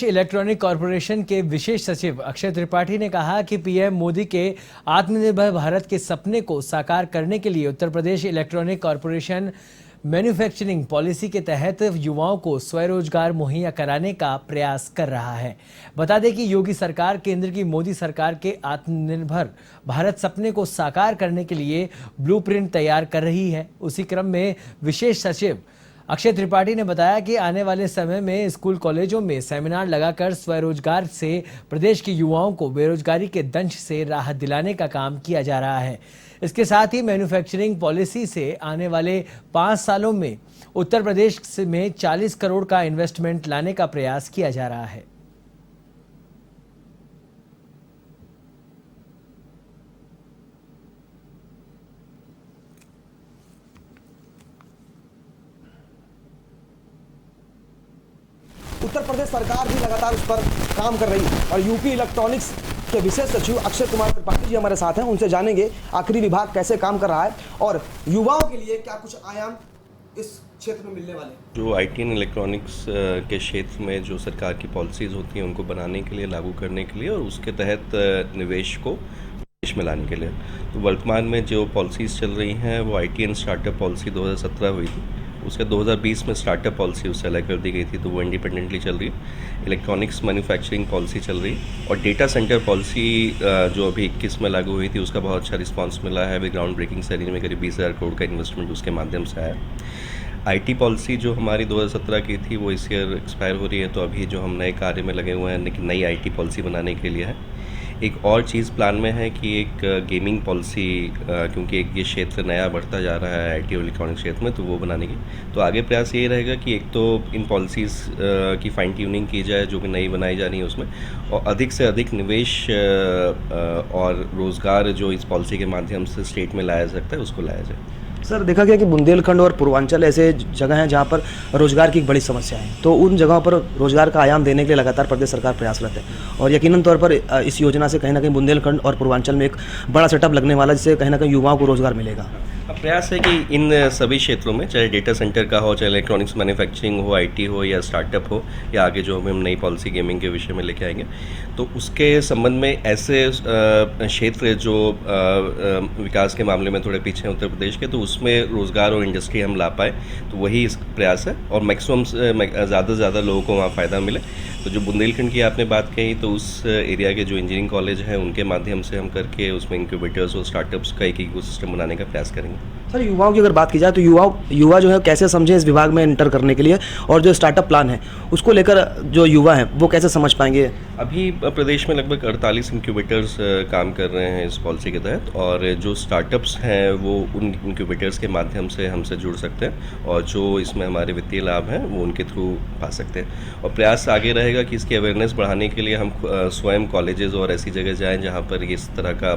Electronic corporation के विशेष सचिव अक्षय त्रिपाठी ने कहा कि पीएम मोदी के आत्मनिर्भर भारत के सपने को साकार करने के लिए Uttar Pradesh electronic corporation manufacturing policy के तहत युवाओं को स्वरोजगार मुहैया कराने का प्रयास कर रहा है। बता दें कि योगी सरकार केंद्र की मोदी सरकार के आत्मनिर्भर भारत सपने को साकार करने के लिए ब्लूप्रिंट तैयार कर रही है। उसी क्रम में विशेष सचिव अक्षय त्रिपाठी ने बताया कि आने वाले समय में स्कूल कॉलेजों में सेमिनार लगाकर स्वरोजगार से प्रदेश के युवाओं को बेरोजगारी के दंश से राहत दिलाने का काम किया जा रहा है। इसके साथ ही मैन्युफैक्चरिंग पॉलिसी से आने वाले 5 सालों में उत्तर प्रदेश में 40 करोड़ का इन्वेस्टमेंट लाने का प्रयास किया जा रहा है। उत्तर प्रदेश सरकार भी लगातार उस पर काम कर रही है और यूपी इलेक्ट्रॉनिक्स के विशेष सचिव अक्षय कुमार त्रिपाठी जी हमारे साथ हैं। उनसे जानेंगे आखिरी विभाग कैसे काम कर रहा है और युवाओं के लिए क्या कुछ आयाम इस क्षेत्र में मिलने वाले हैं। जो आईटी एंड इलेक्ट्रॉनिक्स के क्षेत्र में जो सरकार की पॉलिसीज़ होती हैं उनको बनाने के लिए, लागू करने के लिए और उसके तहत निवेश को देश में लाने के लिए, तो वर्तमान में जो पॉलिसीज़ चल रही हैं वो आईटी एंड स्टार्टअप पॉलिसी 2017 हुई थी, उसके 2020 में स्टार्टअप पॉलिसी उससे अलग कर दी गई थी, तो वो इंडिपेंडेंटली चल रही है। इलेक्ट्रॉनिक्स मैन्युफैक्चरिंग पॉलिसी चल रही है और डेटा सेंटर पॉलिसी जो अभी 21 में लागू हुई थी उसका बहुत अच्छा रिस्पांस मिला है। अभी ग्राउंड ब्रेकिंग सेरेमनी में करीब 20,000 करोड़ का इन्वेस्टमेंट उसके माध्यम से आया। आईटी पॉलिसी जो हमारी 2017 की थी वो इस ईयर एक्सपायर हो रही है, तो अभी जो हम नए कार्य में लगे हुए हैं लेकिन नई आईटी पॉलिसी बनाने के लिए है। एक और चीज़ प्लान में है कि एक गेमिंग पॉलिसी, क्योंकि ये क्षेत्र नया बढ़ता जा रहा है आईटी और इलेक्ट्रॉनिक क्षेत्र में, तो वो बनाने की तो आगे प्रयास ये रहेगा कि एक तो इन पॉलिसीज़ की फाइन ट्यूनिंग की जाए जो कि नई बनाई जा रही है उसमें, और अधिक से अधिक निवेश और रोज़गार जो इस पॉलिसी के माध्यम से स्टेट में लाया जा सकता है उसको लाया जाए। सर, देखा गया कि बुंदेलखंड और पूर्वांचल ऐसे जगह हैं जहां पर रोजगार की एक बड़ी समस्या है, तो उन जगहों पर रोजगार का आयाम देने के लिए लगातार प्रदेश सरकार प्रयासरत है और यकीनन तौर पर इस योजना से कहीं ना कहीं बुंदेलखंड और पूर्वांचल में एक बड़ा सेटअप लगने वाला, जिससे कहीं ना कहीं युवाओं को रोजगार मिलेगा। प्रयास है कि इन सभी क्षेत्रों में, चाहे डेटा सेंटर का हो, चाहे इलेक्ट्रॉनिक्स मैन्युफैक्चरिंग हो, आईटी हो या स्टार्टअप हो, या आगे जो हम नई पॉलिसी गेमिंग के विषय में लेके आएंगे, तो उसके संबंध में ऐसे क्षेत्र जो विकास के मामले में थोड़े पीछे हैं उत्तर प्रदेश के, तो उसमें रोज़गार और इंडस्ट्री हम ला पाए, तो वही इस प्रयास है और मैक्सिमम ज़्यादा से ज़्यादा लोगों को वहाँ फ़ायदा मिले। तो जो बुंदेलखंड की आपने बात कही, तो उस एरिया के जो इंजीनियरिंग कॉलेज हैं उनके माध्यम से हम करके उसमें इंक्यूबेटर्स और स्टार्टअप्स का एक इकोसिस्टम बनाने का प्रयास करेंगे। सर, युवाओं की अगर बात की जाए तो युवा जो है कैसे समझे इस विभाग में एंटर करने के लिए, और जो स्टार्टअप प्लान है उसको लेकर जो युवा हैं वो कैसे समझ पाएंगे। अभी प्रदेश में लगभग 48 इंक्यूबेटर्स काम कर रहे हैं इस पॉलिसी के तहत, और जो स्टार्टअप्स हैं वो उन इंक्यूबेटर्स के माध्यम से हमसे जुड़ सकते हैं और जो इसमें हमारे वित्तीय लाभ हैं वो उनके थ्रू पा सकते हैं। और प्रयास आगे रहेगा कि इसकी अवेयरनेस बढ़ाने के लिए हम स्वयं कॉलेजेस और ऐसी जगह जाएं जहां पर इस तरह का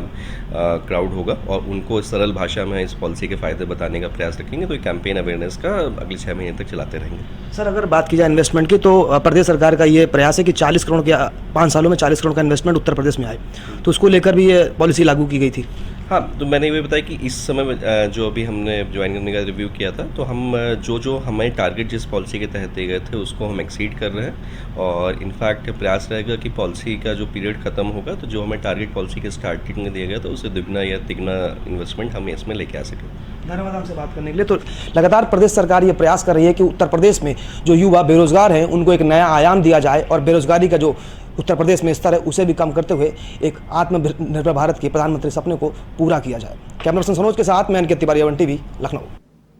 क्राउड होगा और उनको सरल भाषा में इस पॉलिसी के फ़ायदे बताने का प्रयास रखेंगे। तो ये कैंपेन अवेयरनेस का अगले 6 महीने तक चलाते रहेंगे। सर, अगर बात की जाए इन्वेस्टमेंट की, तो प्रदेश सरकार का ये प्रयास है कि 40 करोड़ के 5 सालों में 40 करोड़ का इन्वेस्टमेंट उत्तर प्रदेश में आए, तो उसको लेकर भी ये पॉलिसी लागू की गई थी। हाँ, तो मैंने ये बताया कि इस समय जो अभी हमने ज्वाइन करने का रिव्यू किया था, तो हम जो हमें टारगेट जिस पॉलिसी के तहत दिए गए थे उसको हम एक्सीड कर रहे हैं और इनफैक्ट प्रयास रहेगा कि पॉलिसी का जो पीरियड खत्म होगा तो जो हमें टारगेट पॉलिसी के स्टार्टिंग में दिया गया था उससे दुगना या तिगना इन्वेस्टमेंट हम इसमें लेके आ सकें। धन्यवाद हमसे बात करने के लिए। तो लगातार प्रदेश सरकार ये प्रयास कर रही है कि उत्तर प्रदेश में जो युवा बेरोजगार हैं उनको एक नया आयाम दिया जाए और बेरोजगारी का जो उत्तर प्रदेश में स्तर है उसे भी कम करते हुए एक आत्मनिर्भर भारत के प्रधानमंत्री सपने को पूरा किया जाए। कैमरा पर्सन सनोज के साथ मैं अंकित तिवारी, वन टीवी, लखनऊ।